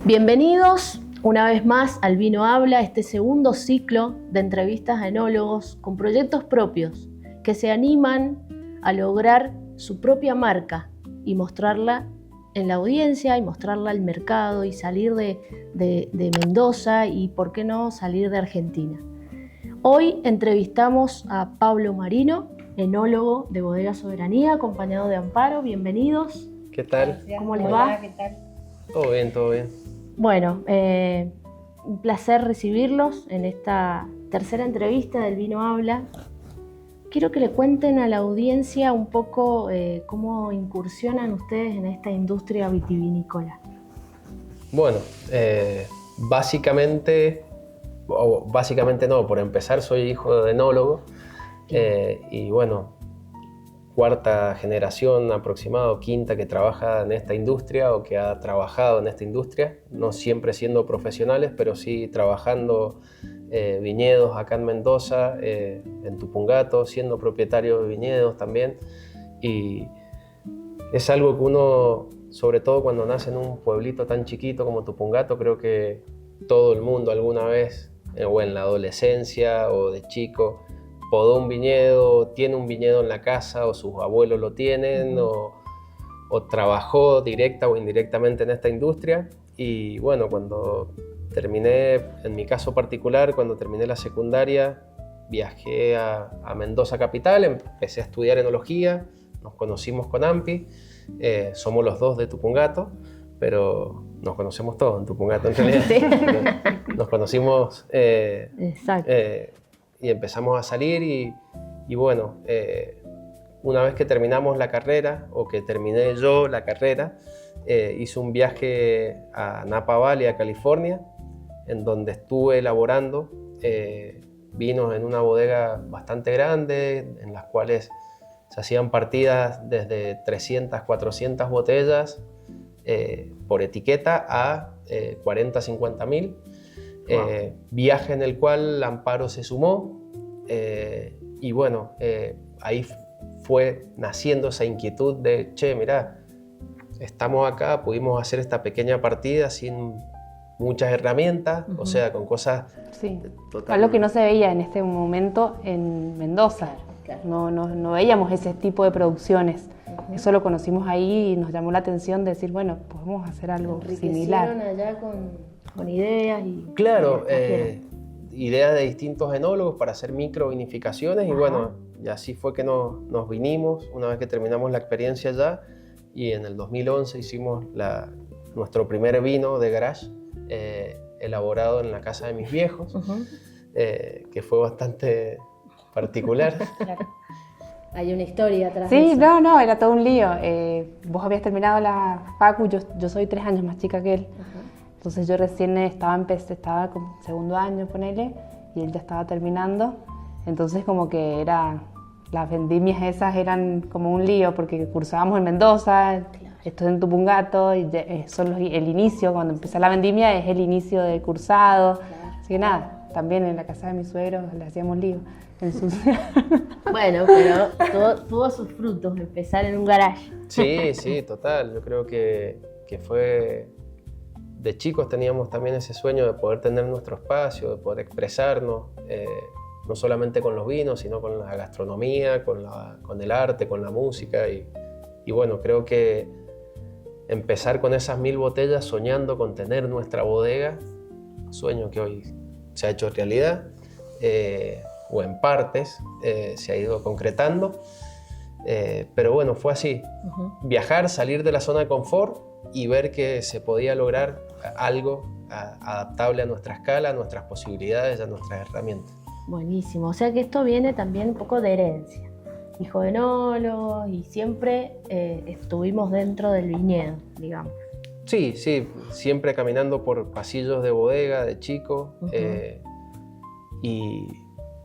Bienvenidos una vez más al Vino Habla, este segundo ciclo de entrevistas a enólogos con proyectos propios que se animan a lograr su propia marca y mostrarla en la audiencia y mostrarla al mercado y salir de Mendoza y, por qué no, salir de Argentina. Hoy entrevistamos a Pablo Marino, enólogo de Bodega Soberanía, acompañado de Amparo. Bienvenidos. ¿Qué tal? Gracias. ¿Cómo les Hola, va? ¿qué tal? Todo bien, todo bien. Bueno, un placer recibirlos en esta tercera entrevista del Vino Habla. Quiero que le cuenten a la audiencia un poco cómo incursionan ustedes en esta industria vitivinícola. Bueno, básicamente no, por empezar soy hijo de enólogo y bueno, cuarta generación aproximado, quinta que trabaja en esta industria o que ha trabajado en esta industria, no siempre siendo profesionales, pero sí trabajando viñedos acá en Mendoza, en Tupungato, siendo propietario de viñedos también. Y es algo que uno, sobre todo cuando nace en un pueblito tan chiquito como Tupungato, creo que todo el mundo alguna vez, o en la adolescencia o de chico, podó un viñedo, tiene un viñedo en la casa o sus abuelos lo tienen, o trabajó directa o indirectamente en esta industria. Y bueno, cuando terminé, en mi caso particular, cuando terminé la secundaria, viajé a Mendoza capital, empecé a estudiar enología, nos conocimos con Ampi, somos los dos de Tupungato, pero nos conocemos todos en Tupungato en realidad. Sí. Nos conocimos y empezamos a salir y bueno, una vez que terminamos la carrera, o que terminé yo la carrera, hice un viaje a Napa Valley, a California, en donde estuve elaborando vinos en una bodega bastante grande, en las cuales se hacían partidas desde 300, 400 botellas por etiqueta a 40, 50 mil. Wow. Viaje en el cual Amparo se sumó y bueno, ahí fue naciendo esa inquietud de, che, mirá, estamos acá, pudimos hacer esta pequeña partida sin muchas herramientas, o sea, con cosas... Sí, algo que no se veía en este momento en Mendoza. Claro. No veíamos ese tipo de producciones. Eso lo conocimos ahí y nos llamó la atención de decir, bueno, podemos hacer algo similar. Allá con ideas y... Claro, ideas de distintos enólogos para hacer microvinificaciones. Ajá. Y bueno, y así fue que nos vinimos una vez que terminamos la experiencia allá, y en el 2011 hicimos nuestro primer vino de garage, elaborado en la casa de mis viejos, que fue bastante particular. Claro. Hay una historia atrás. Sí, de eso. No, era todo un lío. Vos habías terminado la facu, yo soy 3 años más chica que él. Entonces yo recién estaba como segundo año, ponele, y él ya estaba terminando. Entonces como que las vendimias esas eran como un lío, porque cursábamos en Mendoza, claro. Esto es en Tupungato, y el inicio, cuando empieza la vendimia es el inicio del cursado. Claro. Así que nada, también en la casa de mis suegros le hacíamos lío. Bueno, pero tuvo sus frutos empezar en un garage. Sí, total. Yo creo que fue... De chicos teníamos también ese sueño de poder tener nuestro espacio, de poder expresarnos, no solamente con los vinos, sino con la gastronomía, con el arte, con la música. Y bueno, creo que empezar con esas 1000 botellas soñando con tener nuestra bodega, sueño que hoy se ha hecho realidad, o en partes se ha ido concretando. Pero bueno, fue así. Viajar, salir de la zona de confort y ver que se podía lograr algo adaptable a nuestra escala, a nuestras posibilidades, a nuestras herramientas. Buenísimo, o sea que esto viene también un poco de herencia. Hijo de enólogos, y siempre estuvimos dentro del viñedo, digamos. Sí, siempre caminando por pasillos de bodega de chico, y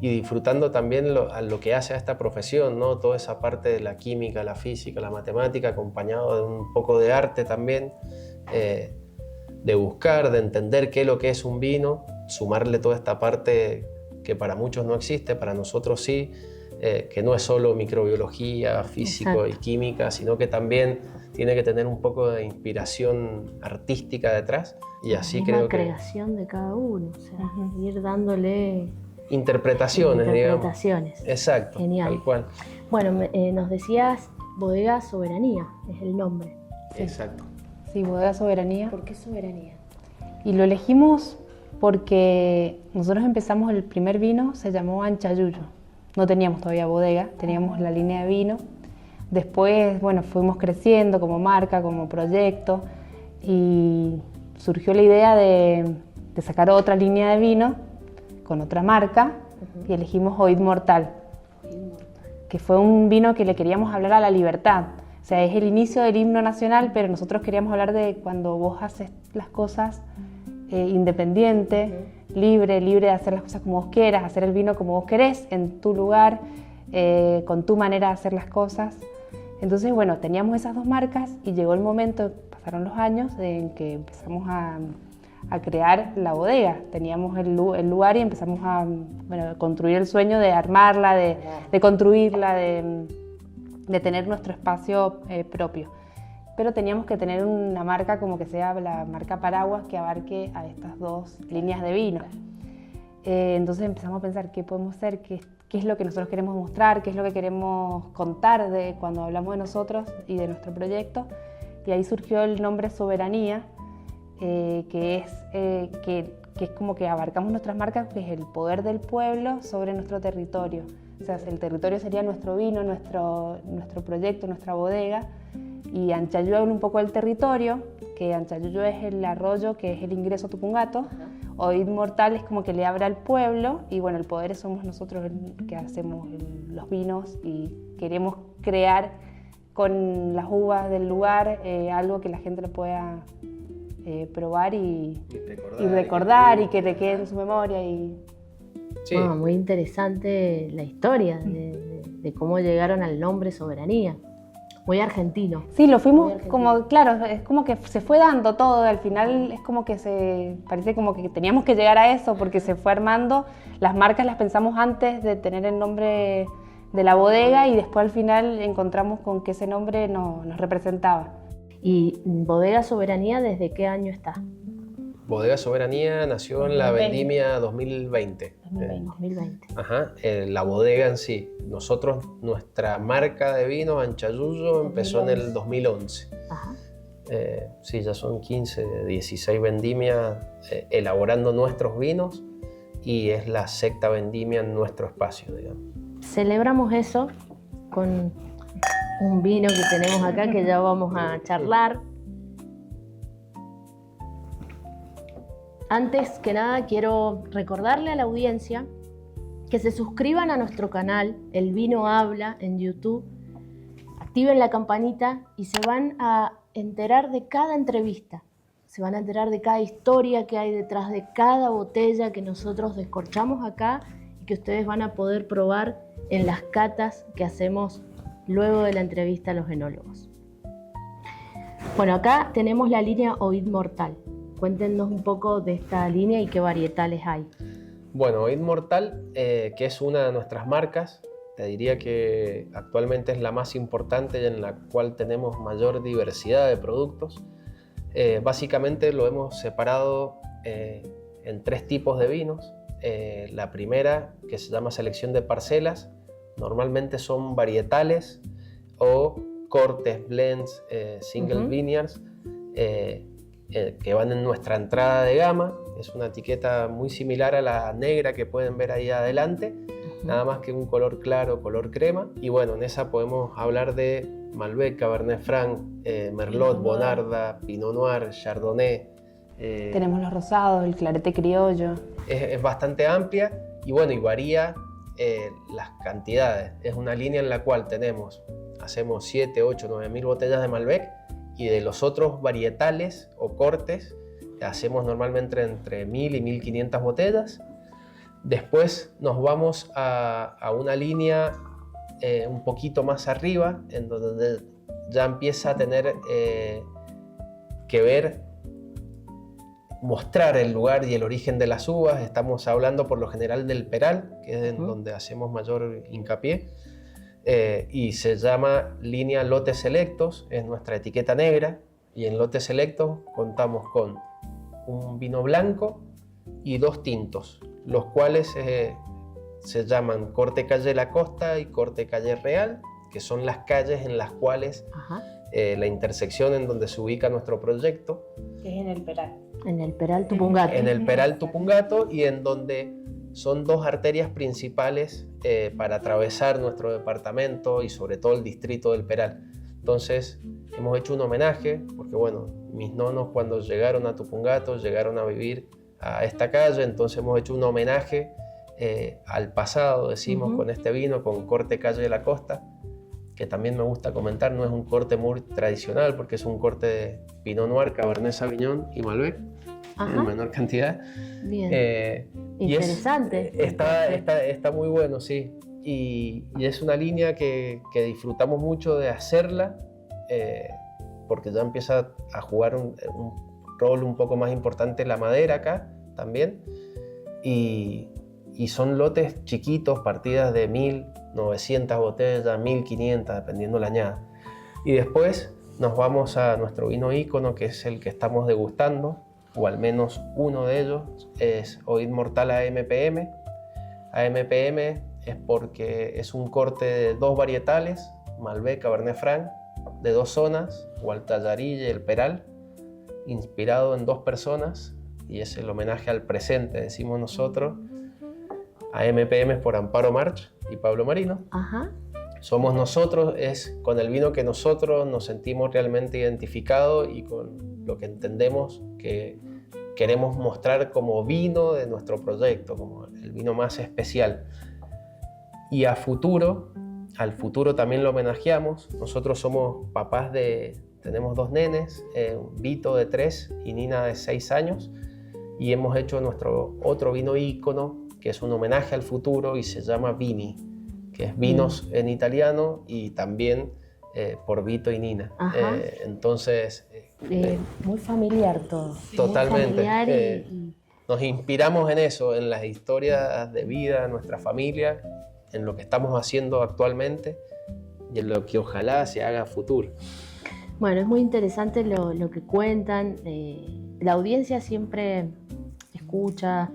disfrutando también lo que hace a esta profesión, ¿no? Toda esa parte de la química, la física, la matemática, acompañado de un poco de arte también, de buscar, de entender qué es lo que es un vino, sumarle toda esta parte que para muchos no existe, para nosotros sí, que no es solo microbiología, físico. Exacto. Y química, sino que también tiene que tener un poco de inspiración artística detrás y así la creo misma que... creación de cada uno, o sea, ir dándole Interpretaciones, digamos. interpretaciones. Exacto, Genial. tal cual. Bueno, nos decías Bodega Soberanía, es el nombre. Exacto. Sí, Bodega Soberanía. ¿Por qué Soberanía? Y lo elegimos porque nosotros empezamos el primer vino, se llamó Anchayuyo. No teníamos todavía bodega, teníamos la línea de vino. Después, bueno, fuimos creciendo como marca, como proyecto y surgió la idea de sacar otra línea de vino con otra marca y elegimos Oíd Mortal, que fue un vino que le queríamos hablar a la libertad. O sea, es el inicio del himno nacional, pero nosotros queríamos hablar de cuando vos haces las cosas independiente, libre de hacer las cosas como vos quieras, hacer el vino como vos querés, en tu lugar, con tu manera de hacer las cosas. Entonces, bueno, teníamos esas dos marcas y llegó el momento, pasaron los años, en que empezamos a crear la bodega. Teníamos el lugar y empezamos a construir el sueño de armarla, de construirla, de tener nuestro espacio propio. Pero teníamos que tener una marca como que sea la marca paraguas que abarque a estas dos líneas de vino. Entonces empezamos a pensar qué podemos hacer, qué es lo que nosotros queremos mostrar, qué es lo que queremos contar de cuando hablamos de nosotros y de nuestro proyecto. Y ahí surgió el nombre Soberanía, que es como que abarcamos nuestras marcas, que es el poder del pueblo sobre nuestro territorio. O sea, el territorio sería nuestro vino, nuestro proyecto, nuestra bodega. Y Anchayuyo habla un poco del territorio, que Anchayuyo es el arroyo, que es el ingreso a Tupungato. Oíd Mortal es como que le abre al pueblo y bueno, el poder somos nosotros que hacemos los vinos y queremos crear con las uvas del lugar algo que la gente lo pueda probar y recordar y que te quede en su memoria. Sí. Wow, muy interesante la historia de cómo llegaron al nombre Soberanía. Muy argentino. Sí, lo fuimos como, claro, es como que se fue dando todo, al final es como que parece como que teníamos que llegar a eso porque se fue armando, las marcas las pensamos antes de tener el nombre de la bodega y después al final encontramos con que ese nombre nos representaba. ¿Y Bodega Soberanía desde qué año está? Bodega Soberanía nació en la vendimia 2020. 2020. Ajá, la bodega en sí. Nosotros, nuestra marca de vino, Anchayuyo, empezó en el 2011. Ajá. Sí, ya son 15, 16 vendimias elaborando nuestros vinos y es la sexta vendimia en nuestro espacio, digamos. Celebramos eso con un vino que tenemos acá que ya vamos a charlar. Antes que nada quiero recordarle a la audiencia que se suscriban a nuestro canal El Vino Habla en YouTube, activen la campanita y se van a enterar de cada entrevista, se van a enterar de cada historia que hay detrás de cada botella que nosotros descorchamos acá y que ustedes van a poder probar en las catas que hacemos luego de la entrevista a los enólogos. Bueno, acá tenemos la línea Oíd Mortal. Cuéntenos un poco de esta línea y qué varietales hay. Bueno, Oíd Mortal, que es una de nuestras marcas, te diría que actualmente es la más importante y en la cual tenemos mayor diversidad de productos. Básicamente lo hemos separado en tres tipos de vinos. La primera, que se llama selección de parcelas, normalmente son varietales o cortes, blends, single vineyards, que van en nuestra entrada de gama. Es una etiqueta muy similar a la negra que pueden ver ahí adelante, nada más que un color claro, color crema. Y bueno, en esa podemos hablar de Malbec, Cabernet Franc, Merlot, Bonarda, Pinot Noir, Chardonnay. Tenemos los rosados, el clarete criollo. Es bastante amplia y bueno, y varía las cantidades. Es una línea en la cual hacemos 7, 8, 9 mil botellas de Malbec y de los otros varietales o cortes hacemos normalmente entre 1000 y 1500 botellas. Después nos vamos a una línea un poquito más arriba, en donde ya empieza a tener que ver, mostrar el lugar y el origen de las uvas. Estamos hablando por lo general del Peral, que es en donde hacemos mayor hincapié. y se llama línea Lotes Selectos, es nuestra etiqueta negra, y en Lotes Selectos contamos con un vino blanco y 2 tintos, los cuales se llaman Corte Calle La Costa y Corte Calle Real, que son las calles en las cuales la intersección en donde se ubica nuestro proyecto. Que es en el Peral. En el Peral Tupungato. En el Peral Tupungato, y en donde son 2 arterias principales para atravesar nuestro departamento y sobre todo el distrito del Peral. Entonces hemos hecho un homenaje, porque bueno, mis nonos cuando llegaron a Tupungato llegaron a vivir a esta calle, entonces hemos hecho un homenaje al pasado, decimos, con este vino, con Corte Calle de la Costa, que también me gusta comentar, no es un corte muy tradicional porque es un corte de Pinot Noir, Cabernet Sauvignon y Malbec, en menor cantidad. Bien. Interesante. Está muy bueno, sí. Y es una línea que disfrutamos mucho de hacerla, porque ya empieza a jugar un rol un poco más importante la madera acá también. Y son lotes chiquitos, partidas de 1.900 botellas, 1.500, dependiendo la añada. Y después nos vamos a nuestro vino ícono, que es el que estamos degustando, o al menos uno de ellos, es Oid Mortal AMPM. AMPM es porque es un corte de 2 varietales, Malbec, Cabernet Franc, de 2 zonas, Gualtallarí y el Peral, inspirado en 2 personas, y es el homenaje al presente, decimos nosotros. AMPM es por Amparo March y Pablo Marino. Somos nosotros, es con el vino que nosotros nos sentimos realmente identificados y con lo que entendemos que queremos mostrar como vino de nuestro proyecto, como el vino más especial. Y al futuro también lo homenajeamos. Nosotros somos papás tenemos 2 nenes, Vito de 3 y Nina de 6 años, y hemos hecho nuestro otro vino ícono, que es un homenaje al futuro y se llama Vini, que es vinos en italiano y también por Vito y Nina. Entonces... muy familiar todo. Totalmente. Familiar nos inspiramos en eso, en las historias de vida de nuestra familia, en lo que estamos haciendo actualmente y en lo que ojalá se haga a futuro. Bueno, es muy interesante lo que cuentan. La audiencia siempre escucha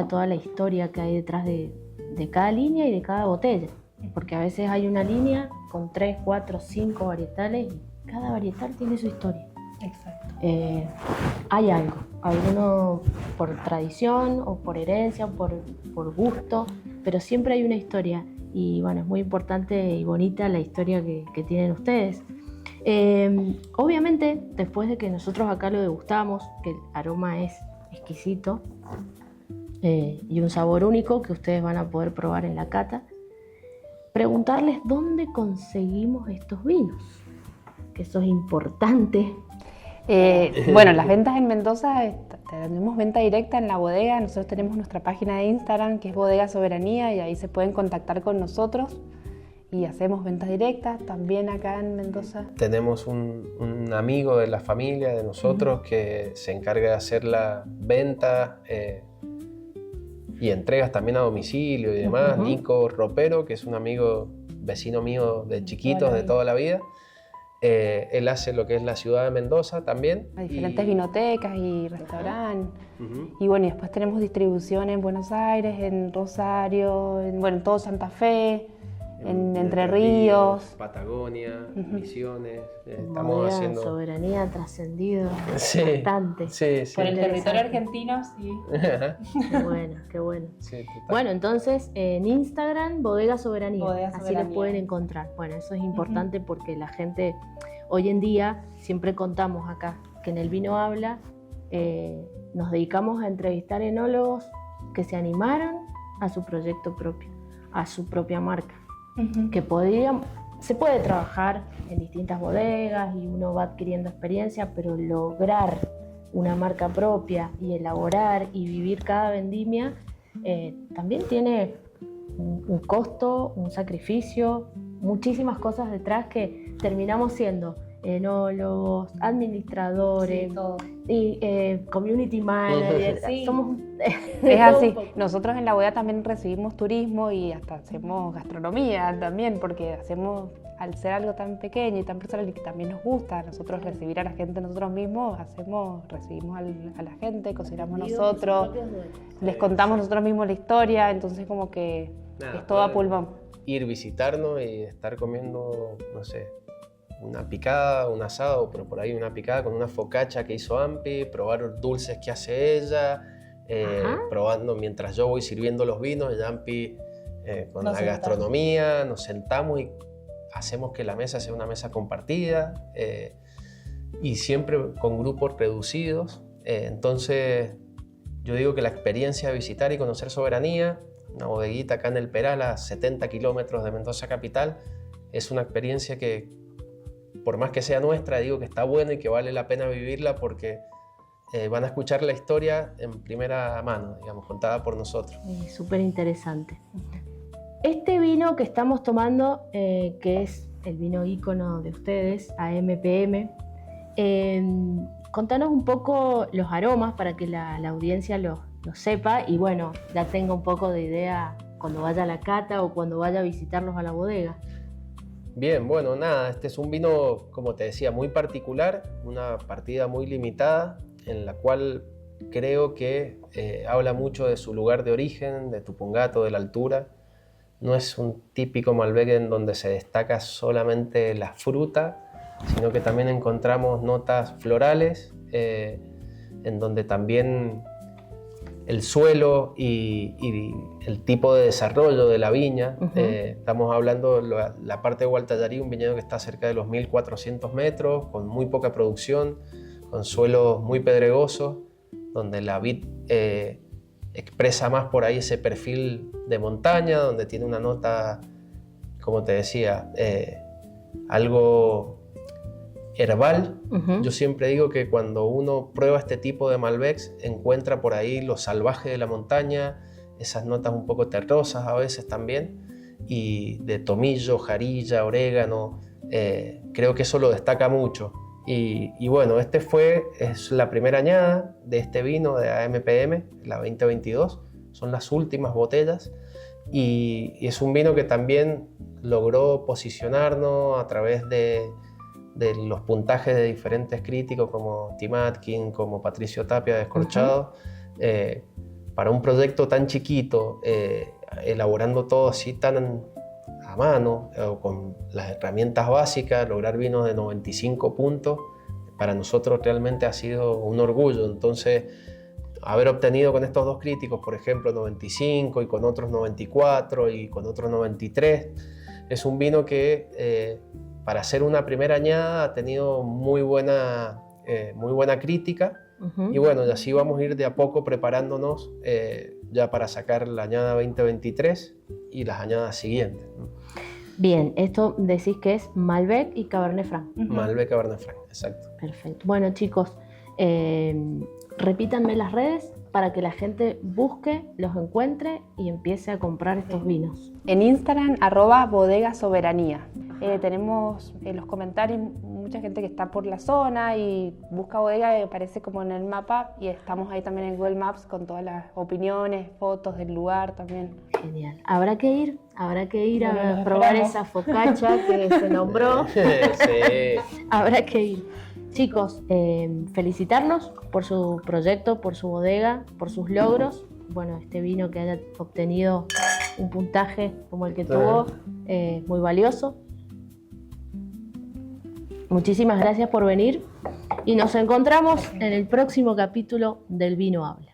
toda la historia que hay detrás de cada línea y de cada botella, porque a veces hay una línea con 3, 4, 5 varietales y cada varietal tiene su historia. Exacto. Hay algo, alguno por tradición o por herencia o por gusto, pero siempre hay una historia, y bueno, es muy importante y bonita la historia que tienen ustedes. Obviamente, después de que nosotros acá lo degustamos, que el aroma es exquisito y un sabor único que ustedes van a poder probar en la cata, preguntarles dónde conseguimos estos vinos, que eso es importante. Bueno, las ventas en Mendoza, tenemos venta directa en la bodega. Nosotros tenemos nuestra página de Instagram, que es Bodega Soberanía, y ahí se pueden contactar con nosotros y hacemos ventas directas también acá en Mendoza. Tenemos un amigo de la familia de nosotros que se encarga de hacer la venta y entregas también a domicilio y demás. Nico Ropero, que es un amigo, vecino mío de chiquitos, de toda la vida. Él hace lo que es la ciudad de Mendoza también. Hay diferentes vinotecas y restaurantes. Y bueno, y después tenemos distribución en Buenos Aires, en Rosario, en todo Santa Fe, en Entre Ríos, Patagonia, Misiones. Estamos haciendo Soberanía trascendido bastante. Sí. Por el territorio argentino, sí. Qué bueno. Sí, bueno, entonces en Instagram, Bodega Soberanía, así los pueden encontrar. Bueno, eso es importante porque la gente, hoy en día, siempre contamos acá que en El Vino Habla nos dedicamos a entrevistar enólogos que se animaron a su proyecto propio, a su propia marca. Que se puede trabajar en distintas bodegas y uno va adquiriendo experiencia, pero lograr una marca propia y elaborar y vivir cada vendimia también tiene un costo, un sacrificio, muchísimas cosas detrás que terminamos siendo enólogos, administradores, Sí, todo. y community manager. Sí. Somos Es así. Nosotros en la bodega también recibimos turismo y hasta hacemos gastronomía también, porque hacemos, al ser algo tan pequeño y tan personal y que también nos gusta, nosotros recibir a la gente nosotros mismos, recibimos a la gente, cocinamos nosotros, les contamos nosotros mismos la historia, entonces como que Nada, es todo a pueden pulmón. Ir, visitarnos y estar comiendo, no sé, una picada, un asado, pero por ahí una picada con una focaccia que hizo Ampi, probar dulces que hace ella, probando mientras yo voy sirviendo los vinos, y Ampi con la gastronomía, nos sentamos y hacemos que la mesa sea una mesa compartida, y siempre con grupos reducidos. Entonces yo digo que la experiencia de visitar y conocer Soberanía, una bodeguita acá en El Peral, a 70 kilómetros de Mendoza capital, es una experiencia que, por más que sea nuestra, digo que está buena y que vale la pena vivirla porque van a escuchar la historia en primera mano, digamos, contada por nosotros. Súper interesante. Este vino que estamos tomando, que es el vino ícono de ustedes, AMPM, contanos un poco los aromas para que la audiencia lo sepa y bueno, ya tenga un poco de idea cuando vaya a la cata o cuando vaya a visitarlos a la bodega. Bien, bueno, nada, este es un vino, como te decía, muy particular, una partida muy limitada, en la cual creo que habla mucho de su lugar de origen, de Tupungato, de la altura. No es un típico Malbec en donde se destaca solamente la fruta, sino que también encontramos notas florales, en donde también el suelo y el tipo de desarrollo de la viña, estamos hablando de la parte de Gualtallarí, un viñedo que está cerca de los 1400 metros, con muy poca producción, con suelos muy pedregosos, donde la vid expresa más por ahí ese perfil de montaña, donde tiene una nota, como te decía, algo herbal. Yo siempre digo que cuando uno prueba este tipo de Malbecs encuentra por ahí lo salvaje de la montaña, esas notas un poco terrosas a veces también, y de tomillo, jarilla, orégano, creo que eso lo destaca mucho. Y bueno, es la primera añada de este vino de AMPM, la 2022, son las últimas botellas, y es un vino que también logró posicionarnos a través de los puntajes de diferentes críticos como Tim Atkin, como Patricio Tapia de Descorchado, para un proyecto tan chiquito, elaborando todo así tan a mano, con las herramientas básicas, lograr vinos de 95 puntos, para nosotros realmente ha sido un orgullo. Entonces, haber obtenido con estos dos críticos, por ejemplo, 95 y con otros 94 y con otros 93, es un vino que para ser una primera añada ha tenido muy buena crítica. Y bueno, y así vamos a ir de a poco preparándonos ya para sacar la añada 2023 y las añadas siguientes, ¿no? Bien, esto decís que es Malbec y Cabernet Franc. Malbec Cabernet Franc, exacto. Perfecto. Bueno, chicos, repítanme las redes para que la gente busque, los encuentre y empiece a comprar estos vinos. En Instagram, @bodegasoberanía. Tenemos en los comentarios mucha gente que está por la zona y busca bodega y aparece como en el mapa, y estamos ahí también en Google Maps con todas las opiniones, fotos del lugar también. Genial. Habrá que ir a probar esa focaccia que se nombró. Sí. Habrá que ir. Chicos, felicitarlos por su proyecto, por su bodega, por sus logros. Bueno, este vino que haya obtenido un puntaje como el que tuvo, muy valioso. Muchísimas gracias por venir y nos encontramos en el próximo capítulo del Vino Habla.